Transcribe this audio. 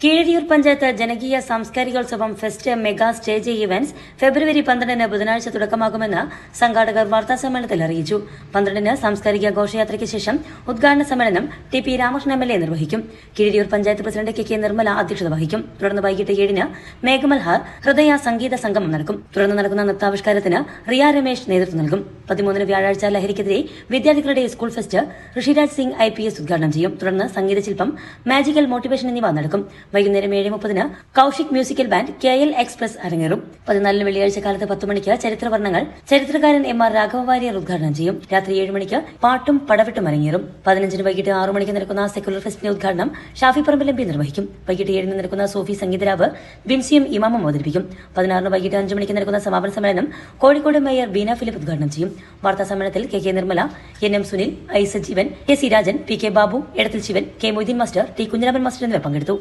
കീഴരിയൂർ പഞ്ചായത്ത് ജനകീയ സാംസ്കാരികോത്സവം fest mega stage events ഫെബ്രുവരി 12 ബുധനാഴ്ച തുടക്കമാകുമെന്ന് സംഘാടകർ വാർത്താസമ്മേളനത്തിൽ അറിയിച്ചു. 12 സാംസ്കാരിക ഘോഷയാത്രയ്ക്ക് ശേഷം ഉദ്ഘാടന സമ്മേളനം ടി.പി. രാമകൃഷ്ണൻ എം.എൽ.എ. നിർവഹിക്കും. Keezhariyur panchayat president K. നിർമ്മല അധ്യക്ഷത വഹിക്കും. തുടർന്ന് വൈകിട്ട് 7 മേഘമൽഹാർ ഹൃദയ സംഗീത സംഗമം നടക്കും. തുടർന്ന് നടക്കുന്ന നൃത്താവിഷ്കാരത്തിന് റിയ രമേശ് നേതൃത്വം നൽകും. 13 വ്യാഴാഴ്ച ലഹരിക്കെതിരെ വിദ്യാർത്ഥികളുടെ school fest Rishiraj Singh IPS ഉദ്ഘാടനം ചെയ്യും. തുടർന്ന് സംഗീതശില്പം, മാജിക്കൽ മോട്ടിവേഷൻ എന്നിവ നടക്കും. വൈകുന്നേരം 7:30 Kaushik musical band KL express അരങ്ങേറും. 14 വെള്ളിയാഴ്ച കാലത്ത് 10 മണിക്ക് ചരിത്രവർണ്ണങ്ങൾ ചരിത്രകാരൻ M.R. രാഘവ വാര്യർ ഉദ്ഘാടനം ചെയ്യും. രാത്രി 7 മണിക്ക് പാട്ടും പടവെട്ടും അരങ്ങേറും. 15 വൈകിട്ട് 6 മണിക്ക് നടക്കുന്ന സെക്കുലർ ഫെസ്റ്റിന്റെ ഉദ്ഘാടനം ഷാഫി പറമ്പിൽ MP നിർവഹിക്കും. വൈകിട്ട് 7 നടക്കുന്ന സൂഫി സംഗീതരാവ് ബിൻസിയും ഇമാമും അവതരിപ്പിക്കും. 16 വൈകിട്ട് 5 മണിക്ക് നടക്കുന്ന സമാപന സമ്മേളനം കോഴിക്കോട് മേയർ ബീന ഫിലിപ്പ് ഉദ്ഘാടനം ചെയ്യും. വാർത്താ സമ്മേളനത്തിൽ K. Nirmala, NM Sunil, I. Sajeevan, K. C Rajan, P. K. Babu, Edathil Sivan, K. Moideen master, T. Kunhiraman master എന്നിവർ പങ്കെടുത്തു.